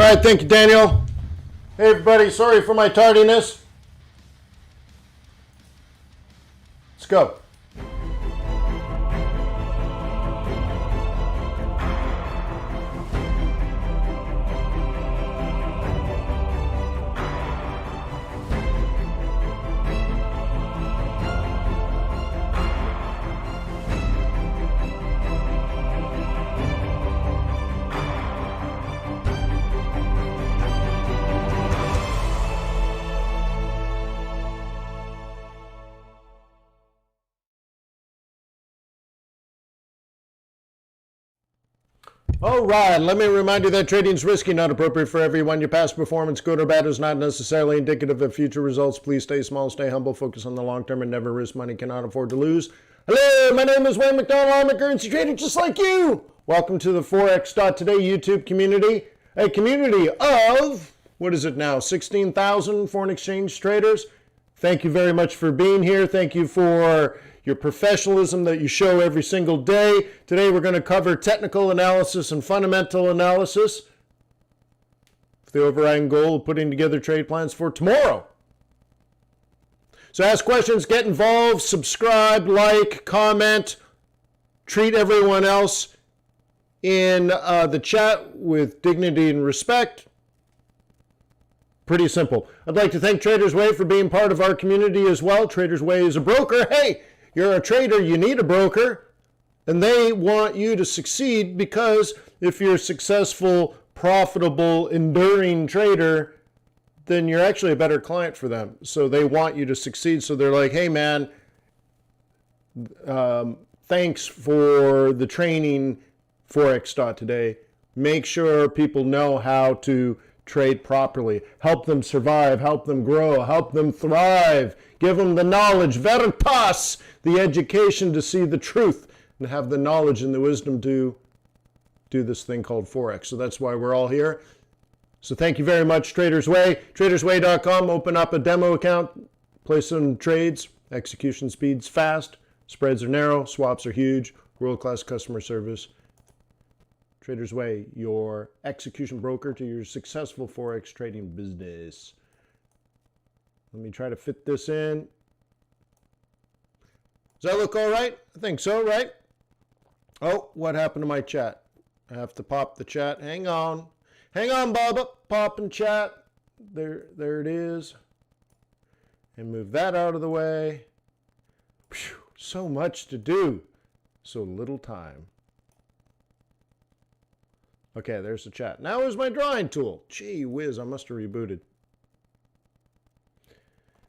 All right, thank you, Daniel. Hey, everybody, sorry for my tardiness. Let's go. All right, let me remind you that trading is risky, not appropriate for everyone. Your past performance, good or bad, is not necessarily indicative of future results. Please stay small, stay humble, focus on the long term, and never risk money cannot afford to lose. Hello, my name is Wayne McDonald. I'm a currency trader just like you. Welcome to the Forex.Today YouTube community, a community of, what is it now, 16,000 foreign exchange traders. Thank you very much for being here. Thank you for your professionalism that you show every single day. Today we're going to cover technical analysis and fundamental analysis with the overriding goal of putting together trade plans for tomorrow. So ask questions, get involved, subscribe, like, comment, treat everyone else in the chat with dignity and respect. Pretty simple. I'd like to thank Traders Way for being part of our community as well. Traders Way is a broker. Hey, you're a trader, you need a broker, and they want you to succeed because if you're a successful, profitable, enduring trader, then you're actually a better client for them. So they want you to succeed. So they're like, hey man, thanks for the training, Forex.Today. Make sure people know how to trade properly, help them survive, help them grow, help them thrive, give them the knowledge, veritas, the education to see the truth, and have the knowledge and the wisdom to do this thing called Forex. So that's why we're all here. So thank you very much, Traders Way. TradersWay.com, open up a demo account, place some trades, execution speed's fast, spreads are narrow, swaps are huge, world-class customer service. Traders Way, your execution broker to your successful Forex trading business. Let me try to fit this in. Does that look all right? I think so, right? Oh, what happened to my chat? I have to pop the chat. Hang on. Hang on, Bubba. Popping chat. There it is. And move that out of the way. Whew, so much to do. So little time. Okay, there's the chat. Now is my drawing tool. Gee whiz, I must have rebooted.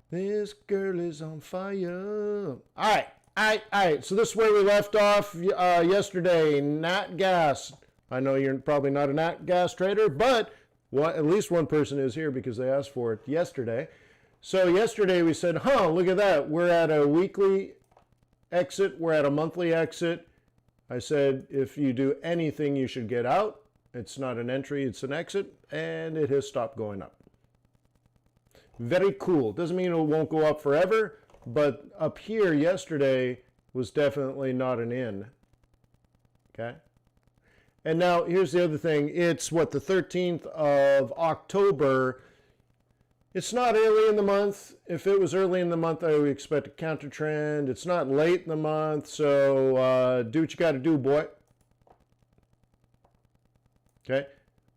This girl is on fire. All right. So this is where we left off yesterday. Nat Gas. I know you're probably not a Nat Gas trader, but at least one person is here because they asked for it yesterday. So yesterday we said, look at that. We're at a weekly exit. We're at a monthly exit. I said, if you do anything, you should get out. It's not an entry, it's an exit, and it has stopped going up. Very cool. Doesn't mean it won't go up forever, but up here yesterday was definitely not an in. Okay? And now here's the other thing. It's what, the 13th of October. It's not early in the month. If it was early in the month, I would expect a counter trend. It's not late in the month, so do what you got to do, boy. Okay,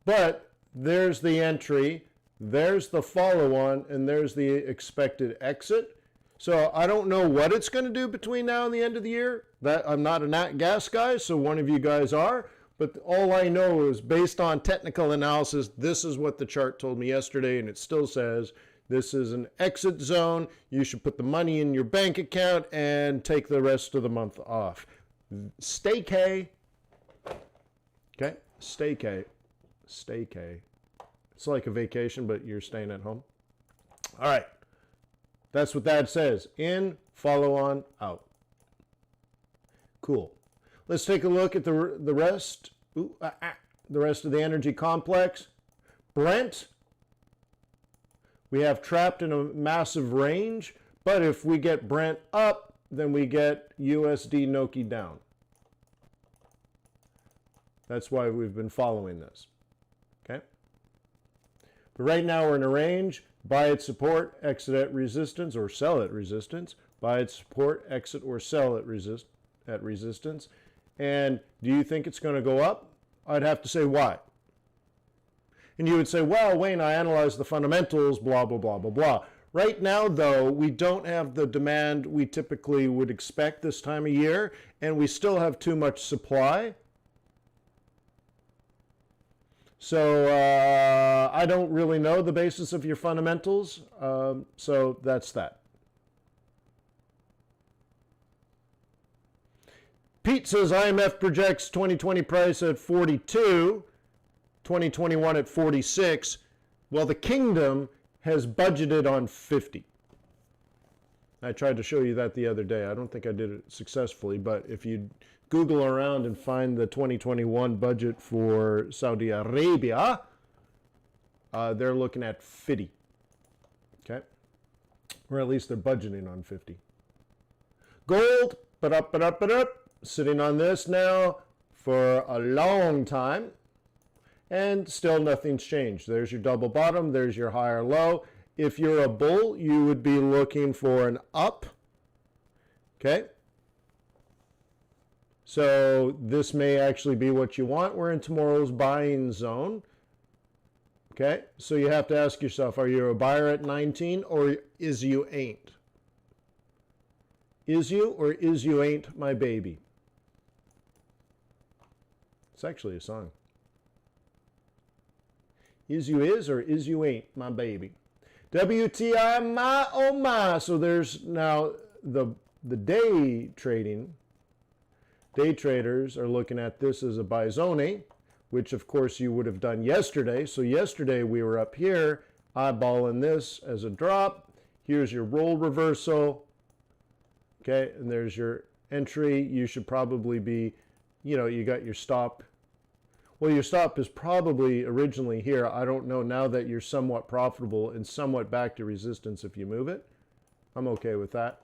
but there's the entry, there's the follow-on, and there's the expected exit. So I don't know what it's going to do between now and the end of the year. I'm not a Nat Gas guy, so one of you guys are. But all I know is based on technical analysis, this is what the chart told me yesterday, and it still says this is an exit zone. You should put the money in your bank account and take the rest of the month off. Stay K. Okay. Stay K. It's like a vacation, but you're staying at home. All right. That's what that says. In, follow on, out. Cool. Let's take a look at the rest. The rest of the energy complex. Brent. We have trapped in a massive range, but if we get Brent up, then we get USD NOKI down. That's why we've been following this. Okay? But right now we're in a range. Buy at support, exit at resistance, or sell at resistance. Buy at support, exit or sell at resistance. And do you think it's going to go up? I'd have to say why. And you would say, well, Wayne, I analyzed the fundamentals, blah, blah, blah, blah, blah. Right now, though, we don't have the demand we typically would expect this time of year, and we still have too much supply. So I don't really know the basis of your fundamentals, so that's that. Pete says IMF projects 2020 price at 42, 2021 at 46. Well, the kingdom has budgeted on 50. I tried to show you that the other day. I don't think I did it successfully, but if you Google around and find the 2021 budget for Saudi Arabia, they're looking at 50. Okay? Or at least they're budgeting on 50. Gold, but up, sitting on this now for a long time. And still nothing's changed. There's your double bottom. There's your higher low. If you're a bull, you would be looking for an up. Okay? So this may actually be what you want. We're in tomorrow's buying zone. Okay? So you have to ask yourself, are you a buyer at 19 or is you ain't? Is you or is you ain't my baby? It's actually a song. Is you is or is you ain't my baby? WTI, my oh my. So there's now the day trading. Day traders are looking at this as a buy zone, which of course you would have done yesterday. So yesterday we were up here, eyeballing this as a drop. Here's your roll reversal. Okay, and there's your entry. You should probably be, you got your stop. Well, your stop is probably originally here. I don't know now that you're somewhat profitable and somewhat back to resistance if you move it. I'm okay with that.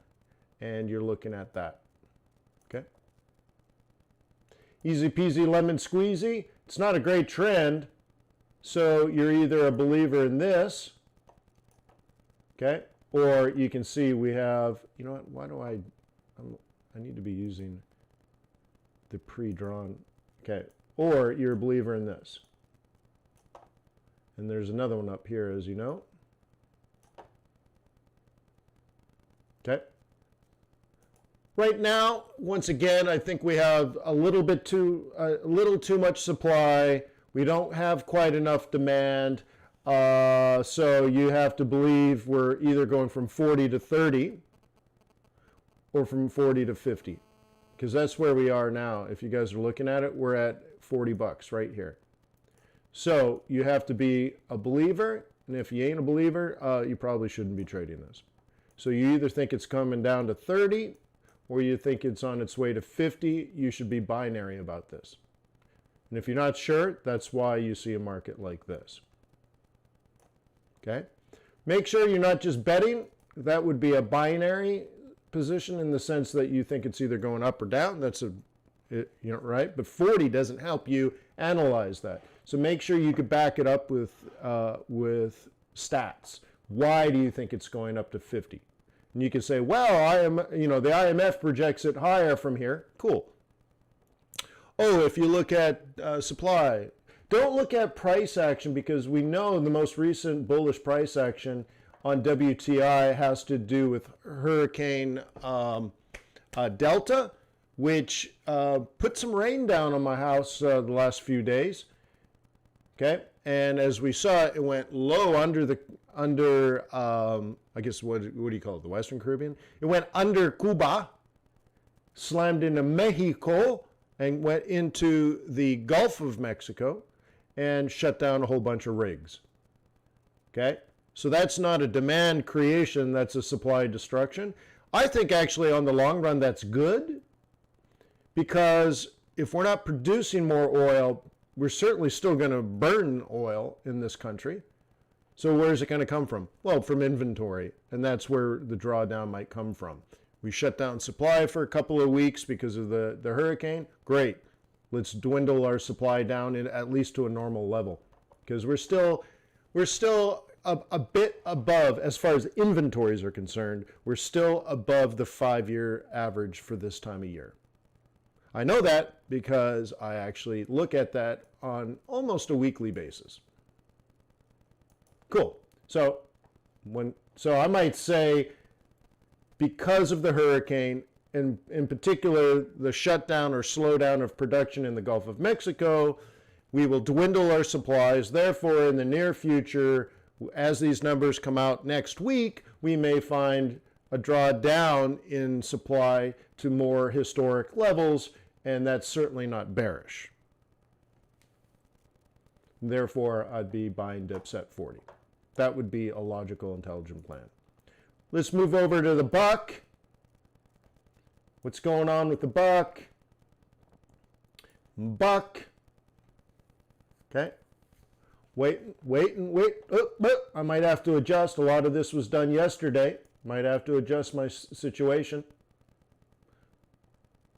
And you're looking at that. Okay. Easy peasy lemon squeezy. It's not a great trend. So you're either a believer in this. Okay. Or you can see we have, you know what, why do I need to be using the pre-drawn. Okay. Or you're a believer in this. And there's another one up here, as you know. Okay. Right now, once again, I think we have a little too much supply. We don't have quite enough demand. So you have to believe we're either going from 40 to 30 or from 40 to 50. Because that's where we are now. If you guys are looking at it, we're at $40 right here. So you have to be a believer, and if you ain't a believer, you probably shouldn't be trading this. So you either think it's coming down to 30 or you think it's on its way to 50. You should be binary about this. And if you're not sure, that's why you see a market like this. Okay? Make sure you're not just betting. That would be a binary position in the sense that you think it's either going up or down. That's right? But 40 doesn't help you analyze that. So make sure you could back it up with stats. Why do you think it's going up to 50? And you can say, well, the IMF projects it higher from here. Cool. Oh, if you look at supply, don't look at price action because we know the most recent bullish price action on WTI has to do with Hurricane Delta, which put some rain down on my house the last few days. Okay, and as we saw, it went low under I guess what do you call it, the Western Caribbean? It went under Cuba, slammed into Mexico, and went into the Gulf of Mexico, and shut down a whole bunch of rigs. Okay, so that's not a demand creation, that's a supply destruction. I think actually on the long run that's good, because if we're not producing more oil, we're certainly still going to burn oil in this country. So where's it going to come from? Well, from inventory, and that's where the drawdown might come from. We shut down supply for a couple of weeks because of the hurricane. Great. Let's dwindle our supply down at least to a normal level, because we're still we're still a bit above, as far as inventories are concerned, we're still above the 5-year average for this time of year. I know that because I actually look at that on almost a weekly basis. Cool. So I might say, because of the hurricane, and in particular the shutdown or slowdown of production in the Gulf of Mexico, we will dwindle our supplies. Therefore, in the near future, as these numbers come out next week, we may find a drawdown in supply to more historic levels, and that's certainly not bearish. Therefore, I'd be buying dips at 40. That would be a logical, intelligent plan. Let's move over to the buck. What's going on with the buck? Buck. Okay. Wait. Oh, I might have to adjust. A lot of this was done yesterday. Might have to adjust my situation.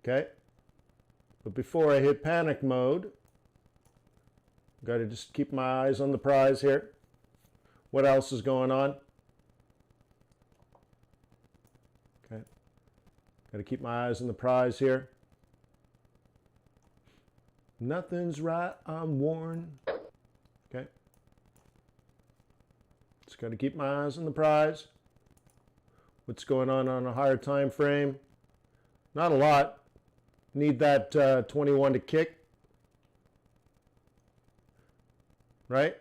Okay. But before I hit panic mode, got to just keep my eyes on the prize here. What else is going on? Okay. Got to keep my eyes on the prize here. Nothing's right, I'm worn. Okay. Just got to keep my eyes on the prize. What's going on a higher time frame? Not a lot. Need that 21 to kick. Right?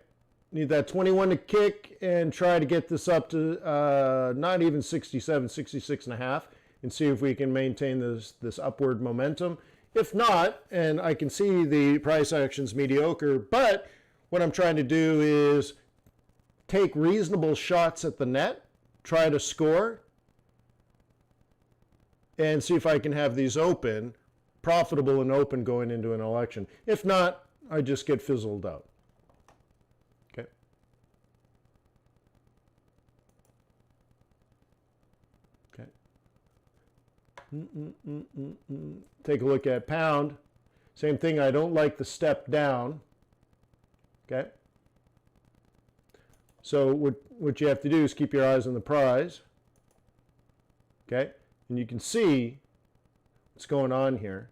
Need that 21 to kick and try to get this up to not even 67, 66 and a half, and see if we can maintain this upward momentum. If not, and I can see the price action's mediocre, but what I'm trying to do is take reasonable shots at the net, try to score, and see if I can have these open, profitable and open going into an election. If not, I just get fizzled out. Okay. Okay. Take a look at pound. Same thing, I don't like the step down. Okay. So what you have to do is keep your eyes on the prize. Okay. And you can see what's going on here.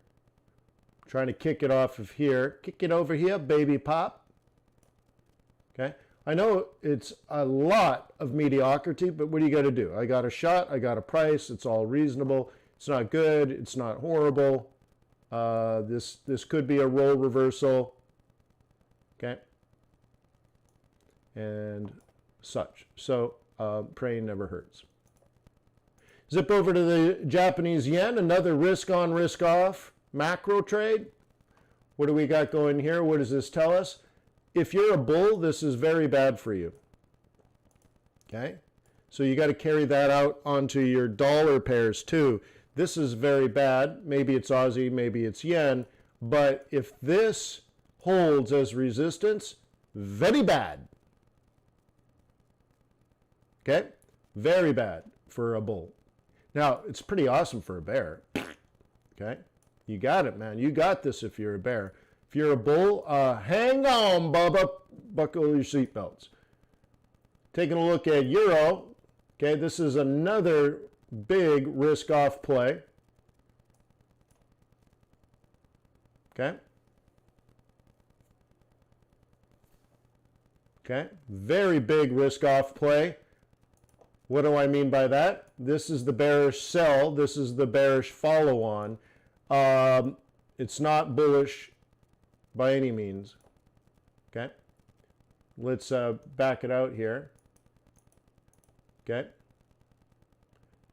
Trying to kick it off of here. Kick it over here, baby pop. Okay. I know it's a lot of mediocrity, but what do you got to do? I got a shot, I got a price, it's all reasonable. It's not good, it's not horrible. This could be a role reversal. Okay. And such. So praying never hurts. Zip over to the Japanese yen, another risk on, risk off macro trade. What do we got going here? What does this tell us? If you're a bull, this is very bad for you. Okay? So you got to carry that out onto your dollar pairs too. This is very bad. Maybe it's Aussie, maybe it's yen. But if this holds as resistance, very bad. Okay? Very bad for a bull. Now, it's pretty awesome for a bear. Okay? You got it, man. You got this if you're a bear. If you're a bull, hang on, Bubba. Buckle your seatbelts. Taking a look at euro. Okay, this is another big risk-off play. Okay? Okay? Very big risk-off play. What do I mean by that? This is the bearish sell. This is the bearish follow-on. It's not bullish by any means. Okay? Let's back it out here. Okay?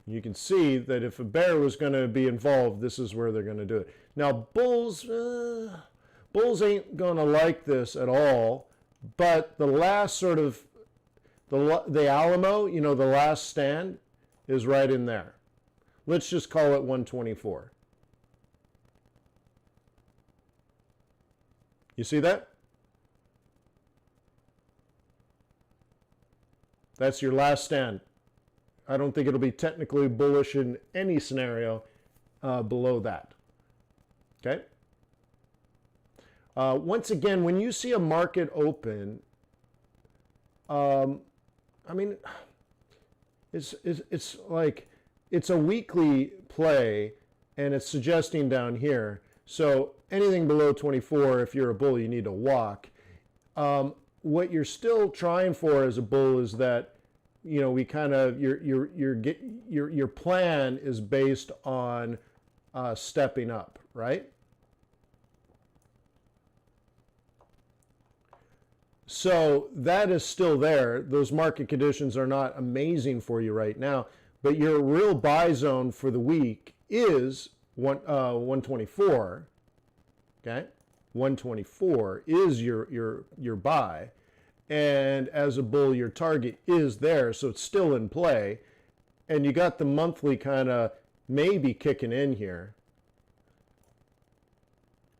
You can see that if a bear was going to be involved, this is where they're going to do it. Now, bulls ain't going to like this at all, but the last sort of, the Alamo, you know, the last stand is right in there. Let's just call it 124. You see that? That's your last stand. I don't think it'll be technically bullish in any scenario below that. Okay? Once again, when you see a market open, I mean, it's like it's a weekly play, and it's suggesting down here. So anything below 24, if you're a bull, you need to walk. What you're still trying for as a bull is that, you know, we kind of your plan is based on stepping up, right? So that is still there. Those market conditions are not amazing for you right now, but your real buy zone for the week is 124. Okay, 124 is your buy, and as a bull, your target is there, so it's still in play, and you got the monthly kind of maybe kicking in here.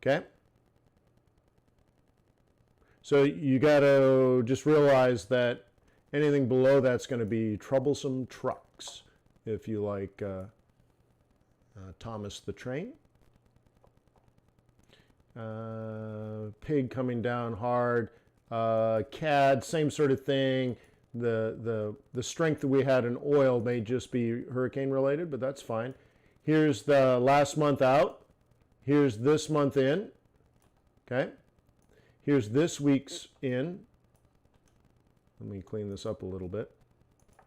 Okay. So you got to just realize that anything below that's going to be troublesome trucks, if you like Thomas the Train. Pig coming down hard. CAD, same sort of thing. The strength that we had in oil may just be hurricane related, but that's fine. Here's the last month out. Here's this month in. Okay. Here's this week's in. Let me clean this up a little bit.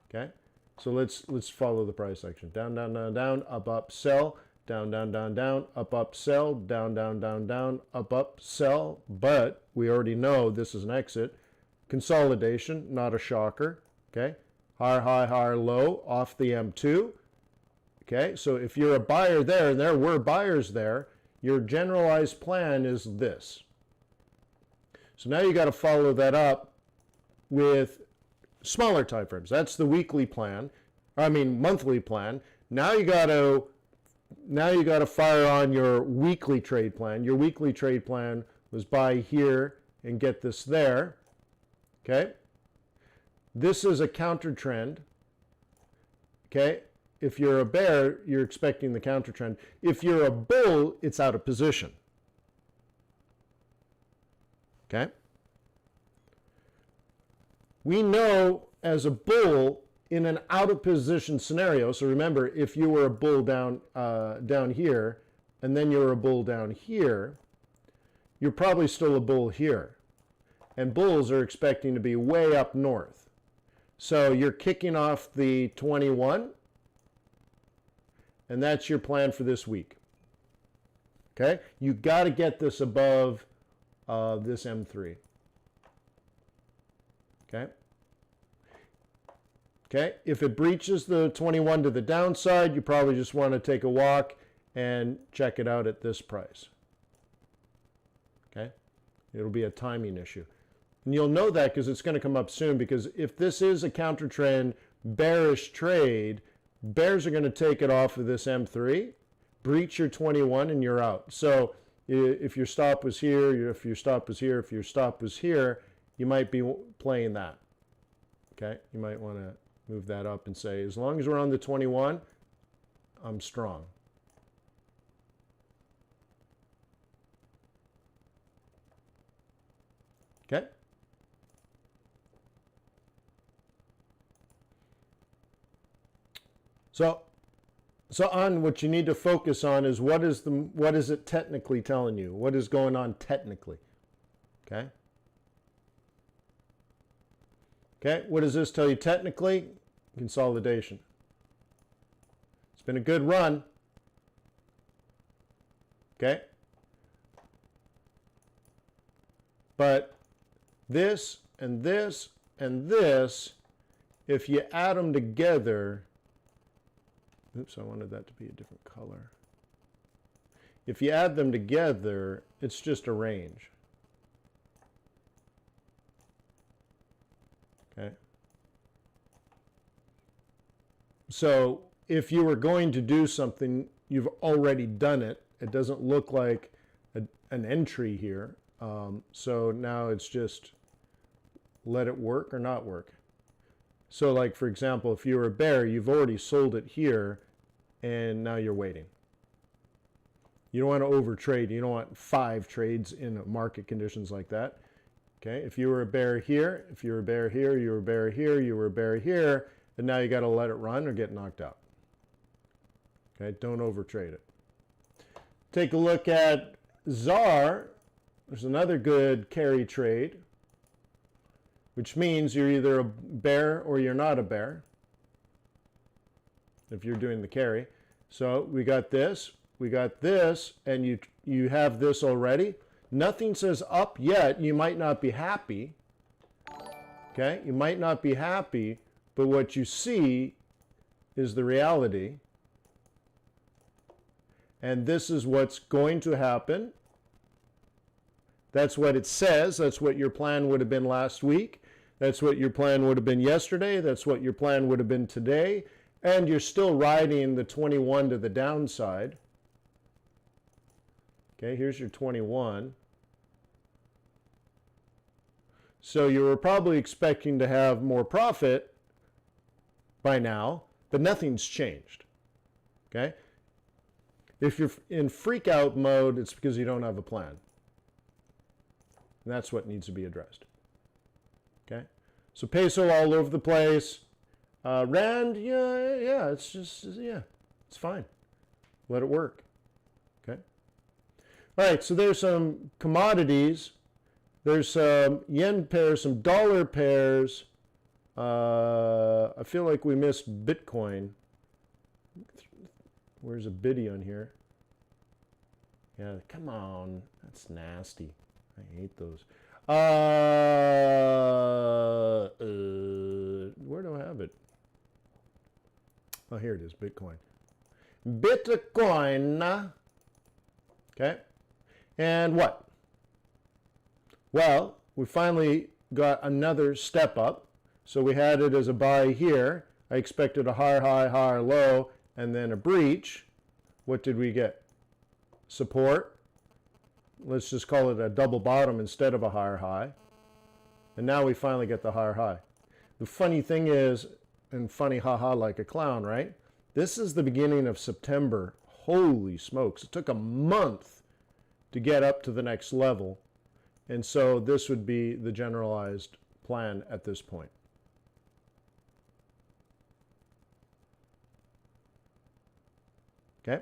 Okay. So let's follow the price action. Down, down, down, down, up, up, sell. Down, down, down, down, up, sell. Down, down, down, down, up, sell. But we already know this is an exit. Consolidation, not a shocker. Okay. Higher, high, higher, low, off the M2. Okay. So if you're a buyer there, and there were buyers there, your generalized plan is this. So now you got to follow that up with smaller time frames. That's the weekly plan. I mean monthly plan. Now you got to fire on your weekly trade plan. Your weekly trade plan was buy here and get this there. Okay? This is a counter trend. Okay? If you're a bear, you're expecting the counter trend. If you're a bull, it's out of position. Okay? We know as a bull in an out of position scenario, so remember, if you were a bull down here, and then you're a bull down here, you're probably still a bull here. And bulls are expecting to be way up north. So you're kicking off the 21, and that's your plan for this week. Okay? You got to get this above this M3. Okay? Okay? If it breaches the 21 to the downside, you probably just want to take a walk and check it out at this price. Okay? It'll be a timing issue. And you'll know that because it's going to come up soon, because if this is a counter trend bearish trade, bears are going to take it off of this M3, breach your 21, and you're out. So if your stop was here, if your stop was here, if your stop was here, you might be playing that. Okay? You might want to move that up and say, as long as we're on the 21, I'm strong. Okay? So on what you need to focus on is what is it technically telling you? What is going on technically? Okay? Okay, what does this tell you technically? Consolidation. It's been a good run. Okay? But this and this and this, if you add them together, oops, I wanted that to be a different color. If you add them together, it's just a range. Okay. So if you were going to do something, you've already done it. It doesn't look like an entry here. So now it's just let it work or not work. So like, for example, if you're a bear, you've already sold it here, and now you're waiting. You don't want to overtrade. You don't want 5 trades in market conditions like that. Okay, if you were a bear here, if you were a bear here, you were a bear here, you were a bear here, and now you got to let it run or get knocked out. Okay, don't overtrade it. Take a look at ZAR. There's another good carry trade, which means you're either a bear or you're not a bear if you're doing the carry. So we got this, and you have this already. Nothing says up yet. You might not be happy. Okay, you might not be happy, but what you see is the reality. And this is what's going to happen. That's what it says. That's what your plan would have been last week. That's what your plan would have been yesterday. That's what your plan would have been today. And you're still riding the 21 to the downside. Okay, here's your 21. So you were probably expecting to have more profit by now, but nothing's changed. Okay? If you're in freak out mode, it's because you don't have a plan. And that's what needs to be addressed. Okay? So peso all over the place. Rand, yeah, it's just, yeah, it's fine. Let it work. Okay? All right, so there's some commodities. There's some yen pairs, some dollar pairs. I feel like we missed Bitcoin. Where's a biddy on here? Yeah, come on. That's nasty. I hate those. Where do I have it? Oh, here it is, Bitcoin. Bitcoin. Okay. And what? Well, we finally got another step up. So we had it as a buy here. I expected a higher high, higher low, and then a breach. What did we get? Support. Let's just call it a double bottom instead of a higher high. And now we finally get the higher high. The funny thing is, and funny haha like a clown, right? This is the beginning of September. Holy smokes. It took a month to get up to the next level. And so this would be the generalized plan at this point. Okay?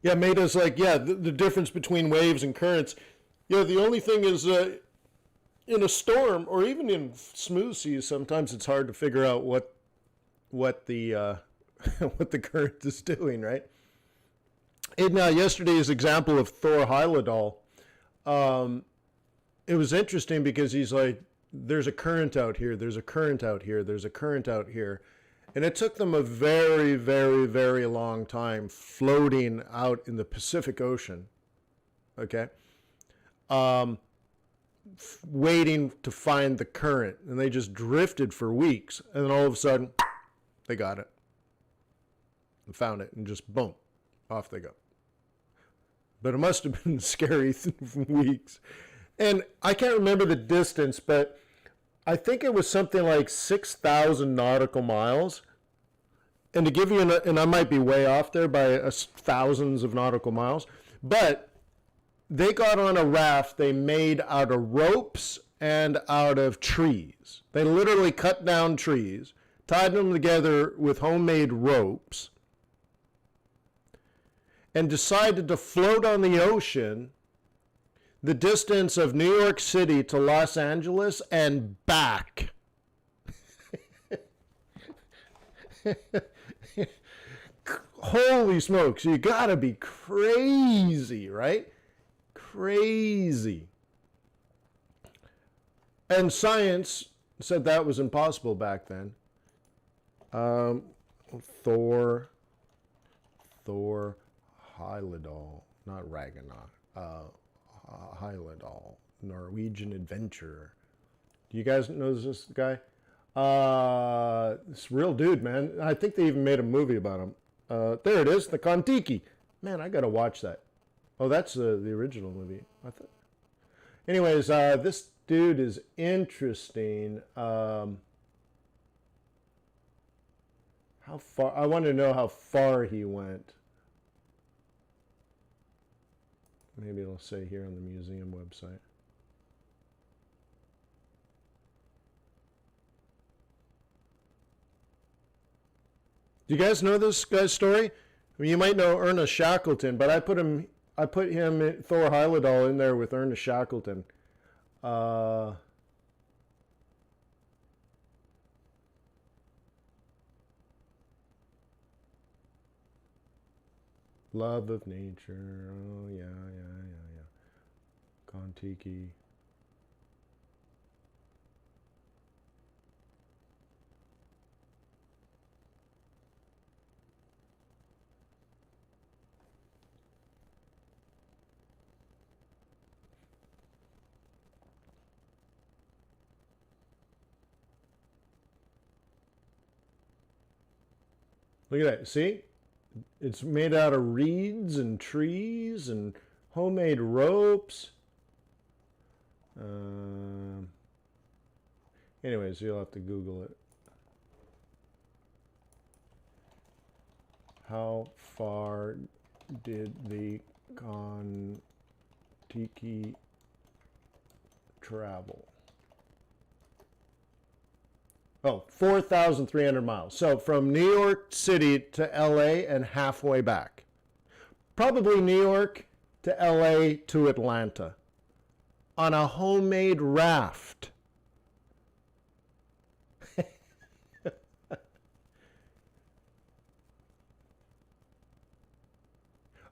Yeah, Maida's like, yeah, the difference between waves and currents. Yeah, the only thing is in a storm or even in smooth seas, sometimes it's hard to figure out what the what the current is doing, right? In yesterday's example of Thor Heyerdahl, it was interesting because he's like, there's a current out here, there's a current out here, there's a current out here. And it took them a very, very, very long time floating out in the Pacific Ocean, okay, waiting to find the current. And they just drifted for weeks. And then all of a sudden, they got it. And found it and just boom, off they go. But it must have been scary weeks. And I can't remember the distance, but I think it was something like 6,000 nautical miles. And to give you, and I might be way off there by thousands of nautical miles, but they got on a raft they made out of ropes and out of trees. They literally cut down trees, tied them together with homemade ropes, and decided to float on the ocean the distance of New York City to Los Angeles and back. Holy smokes, you gotta be crazy, right? Crazy. And science said that was impossible back then. Thor Heyerdahl, not Ragnarok. Heyerdahl, Norwegian adventurer. Do you guys know this guy? This real dude, man. I think they even made a movie about him. There it is, the Kon-Tiki. Man, I gotta watch that. Oh, that's the original movie. I thought. Anyways, this dude is interesting. How far? I want to know how far he went. Maybe it'll say here on the museum website. Do you guys know this guy's story? I mean, you might know Ernest Shackleton, but I put him, Thor Heyerdahl, in there with Ernest Shackleton. Love of nature. Oh, yeah. Kon-Tiki. Look at that. See? It's made out of reeds and trees and homemade ropes. Anyways, you'll have to Google it. How far did the Kon-Tiki travel? Oh, 4,300 miles. So from New York City to LA and halfway back. Probably New York to LA to Atlanta on a homemade raft.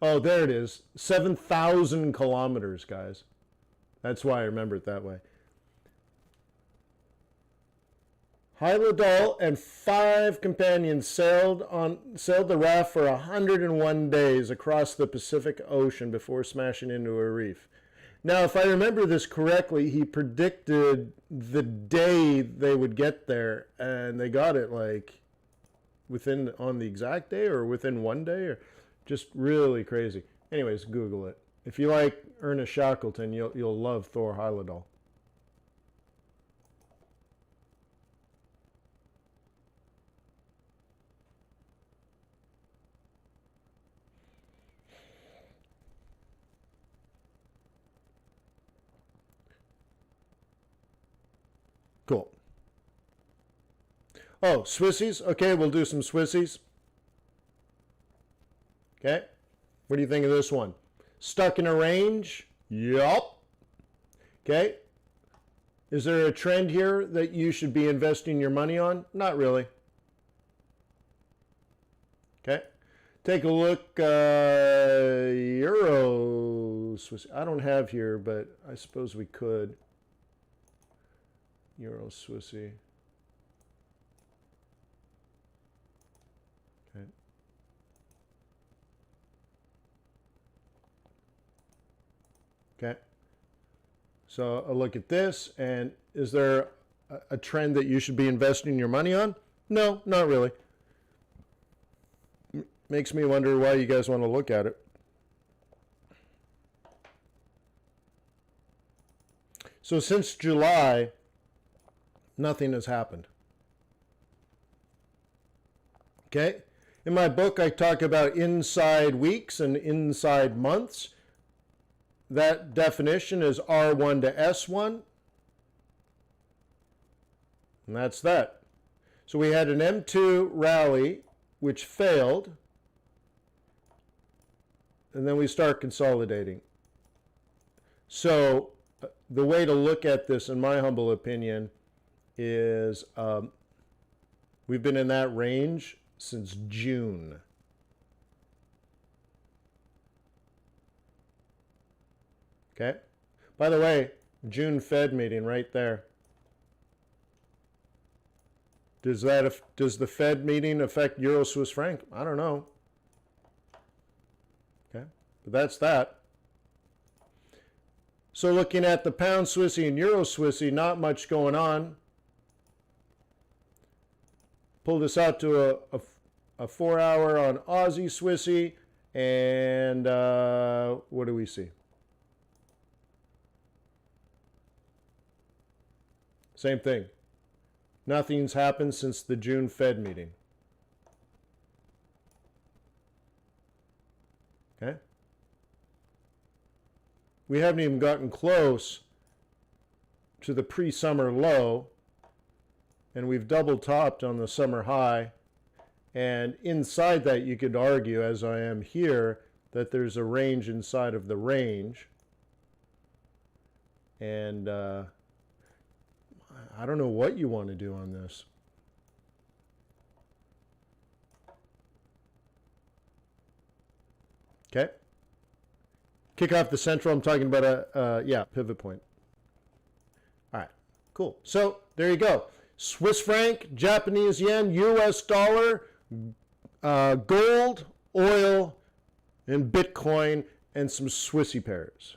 Oh, there it is. 7,000 kilometers, guys. That's why I remember it that way. Heyerdahl and 5 companions sailed the raft for 101 days across the Pacific Ocean before smashing into a reef. Now, if I remember this correctly, he predicted the day they would get there, and they got it like on the exact day or within one day, or just really crazy. Anyways, Google it. If you like Ernest Shackleton, you'll love Thor Heyerdahl. Cool. Oh, Swissies? Okay, we'll do some Swissies. Okay. What do you think of this one? Stuck in a range? Yup. Okay. Is there a trend here that you should be investing your money on? Not really. Okay. Take a look. Euro Swiss. I don't have here, but I suppose we could. Euro Swissy. Okay. Okay. So a look at this, and is there a trend that you should be investing your money on? No, not really. Makes me wonder why you guys want to look at it. So since July, nothing has happened. Okay? In my book, I talk about inside weeks and inside months. That definition is R1 to S1. And that's that. So we had an M2 rally, which failed. And then we start consolidating. So the way to look at this, in my humble opinion, is we've been in that range since June. Okay. By the way, June Fed meeting right there. Does the Fed meeting affect Euro Swiss franc? I don't know. Okay, but that's that. So looking at the pound Swissy and Euro Swissy, not much going on. Pull this out to a 4-hour on Aussie Swissy, and what do we see? Same thing. Nothing's happened since the June Fed meeting. Okay? We haven't even gotten close to the pre-summer low, and we've double topped on the summer high. And inside that, you could argue, as I am here, that there's a range inside of the range. And I don't know what you want to do on this. Okay. Kick off the central. I'm talking about a pivot point. All right, cool. So there you go. Swiss franc, Japanese yen, US dollar, gold, oil, and Bitcoin, and some Swissy pairs.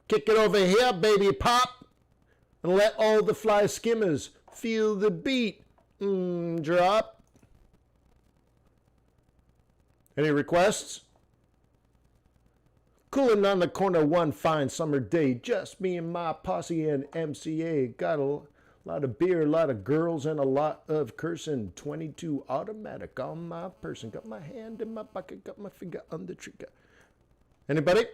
Kick it over here, baby pop, and let all the fly skimmers feel the beat. Drop. Any requests? Cooling on the corner one fine summer day, just me and my posse and MCA. Got a lot of beer, a lot of girls, and a lot of cursing. 22 automatic on my person. Got my hand in my pocket, got my finger on the trigger. Anybody?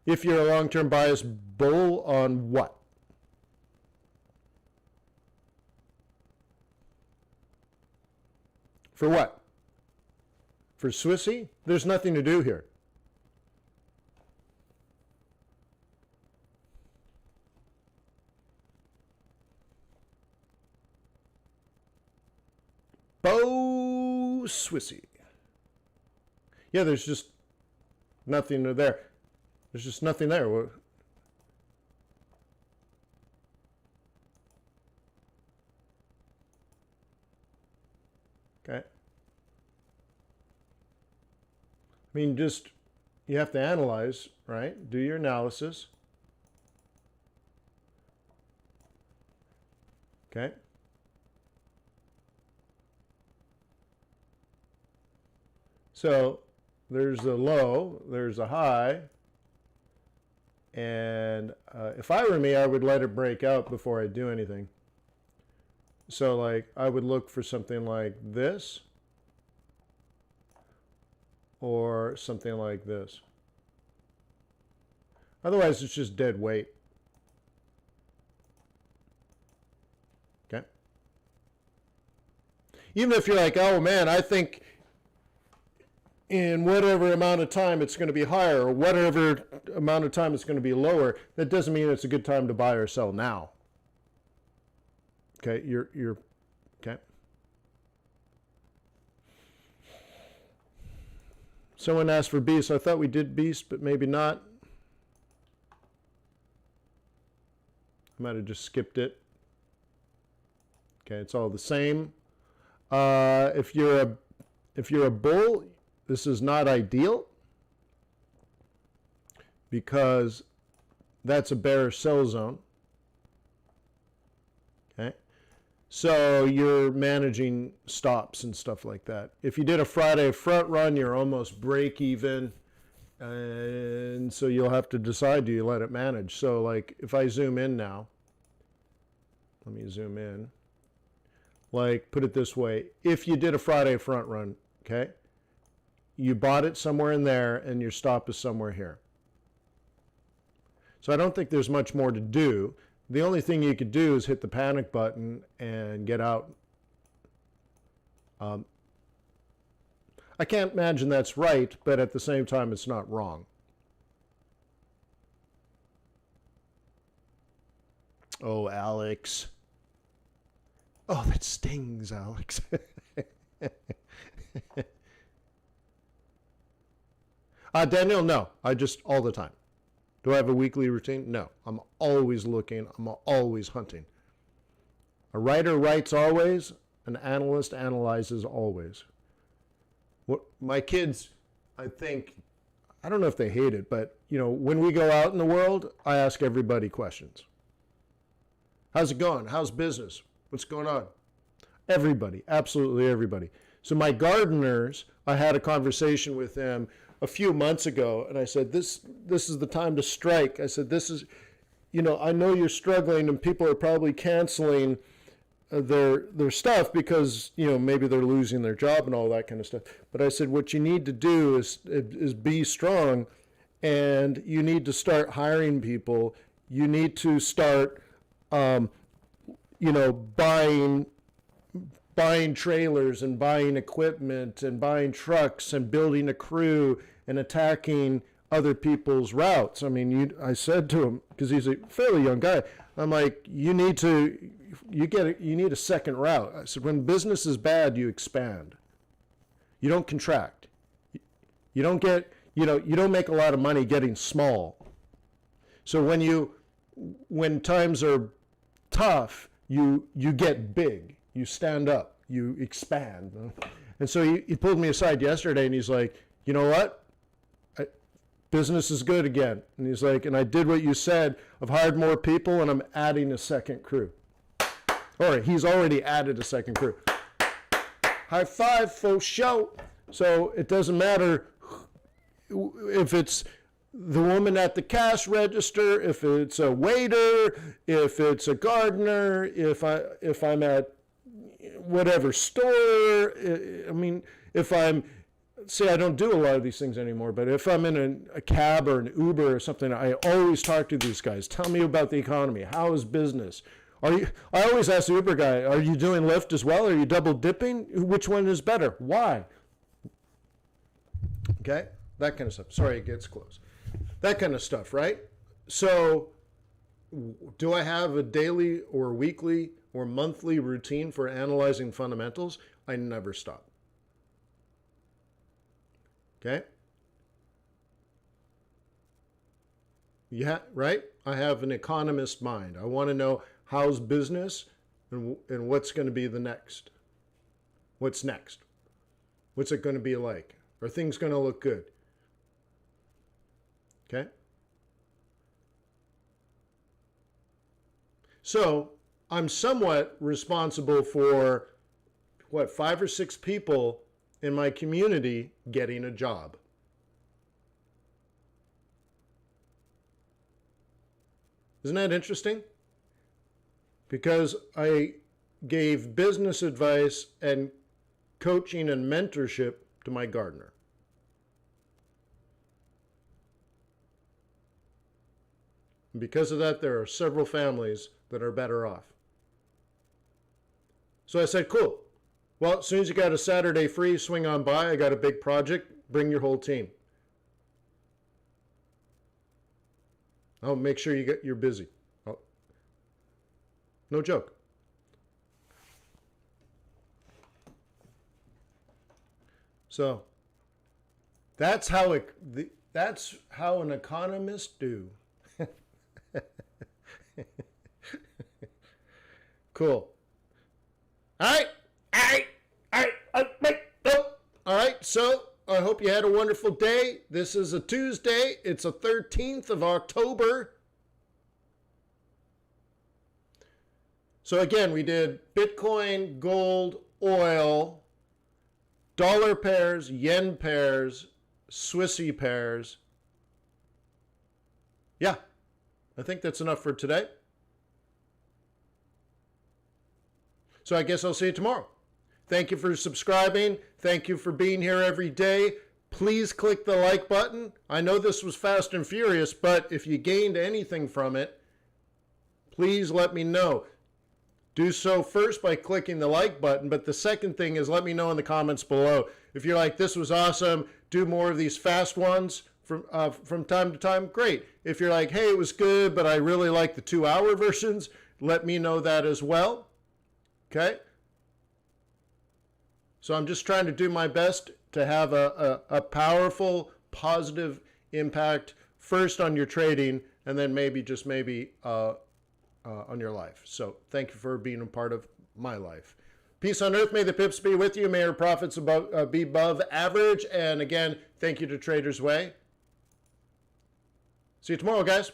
If you're a long-term bias bull on what? For what? For Swissy? There's nothing to do here. Bo Swissy. Yeah, there's just nothing there. There's just nothing there. Okay. I mean, just, you have to analyze, right? Do your analysis. Okay. So there's a low, there's a high. And if I were me, I would let it break out before I do anything. So like, I would look for something like this or something like this. Otherwise, it's just dead weight. Okay. Even if you're like, oh man, I think in whatever amount of time it's going to be higher or whatever amount of time it's going to be lower, that doesn't mean it's a good time to buy or sell now. Okay, you're okay. Someone asked for Beast. I thought we did Beast, but maybe not. I might have just skipped it. Okay, it's all the same. If you're a bull, this is not ideal because that's a bearish sell zone. Okay. So you're managing stops and stuff like that. If you did a Friday front run, you're almost break even. And so you'll have to decide, do you let it manage? So like if I zoom in now, let me zoom in. Like put it this way, if you did a Friday front run, okay, you bought it somewhere in there and your stop is somewhere here. So I don't think there's much more to do. The only thing you could do is hit the panic button and get out. I can't imagine that's right, but at the same time, it's not wrong. Oh, Alex. Oh, that stings, Alex. Daniel, no. I just, all the time. Do I have a weekly routine? No. I'm always looking. I'm always hunting. A writer writes always. An analyst analyzes always. What my kids, I think, I don't know if they hate it, but, you know, when we go out in the world, I ask everybody questions. How's it going? How's business? What's going on? Everybody, absolutely everybody. So my gardeners, I had a conversation with them a few months ago, and I said, this is the time to strike. I said, this is, I know you're struggling and people are probably canceling their stuff because, maybe they're losing their job and all that kind of stuff. But I said, what you need to do is be strong, and you need to start hiring people. You need to start, buying trailers and buying equipment and buying trucks and building a crew and attacking other people's routes. I mean, I said to him, because he's a fairly young guy, I'm like, you need a second route. I said, when business is bad, you expand. You don't contract. You don't make a lot of money getting small. So when times are tough, you get big. You stand up, you expand. And so he pulled me aside yesterday and he's like, you know what? Business is good again. And he's like, and I did what you said. I've hired more people and I'm adding a second crew. Or he's already added a second crew. High five, faux show. So it doesn't matter if it's the woman at the cash register, if it's a waiter, if it's a gardener, if I'm at whatever store. I mean, if I'm, say I don't do a lot of these things anymore, but if I'm in a cab or an Uber or something, I always talk to these guys. Tell me about the economy. How is business? I always ask the Uber guy, are you doing Lyft as well? Are you double dipping? Which one is better? Why? Okay, that kind of stuff. Sorry, it gets close. That kind of stuff, right? So do I have a daily or weekly or monthly routine for analyzing fundamentals? I never stop. Okay? Yeah, right? I have an economist mind. I want to know how's business and what's going to be the next. What's next? What's it going to be like? Are things going to look good? Okay? So I'm somewhat responsible for, 5 or 6 people in my community getting a job. Isn't that interesting? Because I gave business advice and coaching and mentorship to my gardener. And because of that, there are several families that are better off. So I said, cool. Well, as soon as you got a Saturday free, swing on by. I got a big project. Bring your whole team. I'll make sure you're busy. No joke. So that's how an economist do. Cool. All right. So I hope you had a wonderful day. This is a Tuesday. It's the 13th of October. So again, we did Bitcoin, gold, oil, dollar pairs, yen pairs, Swissy pairs. Yeah, I think that's enough for today. So I guess I'll see you tomorrow. Thank you for subscribing. Thank you for being here every day. Please click the like button. I know this was fast and furious, but if you gained anything from it, please let me know. Do so first by clicking the like button, but the second thing is let me know in the comments below. If you're like, this was awesome, do more of these fast ones from time to time, great. If you're like, hey, it was good, but I really like the 2-hour versions, let me know that as well. Okay? So I'm just trying to do my best to have a powerful, positive impact, first on your trading, and then maybe, just maybe, on your life. So thank you for being a part of my life. Peace on earth. May the pips be with you. May your profits be above average. And again, thank you to Traders Way. See you tomorrow, guys.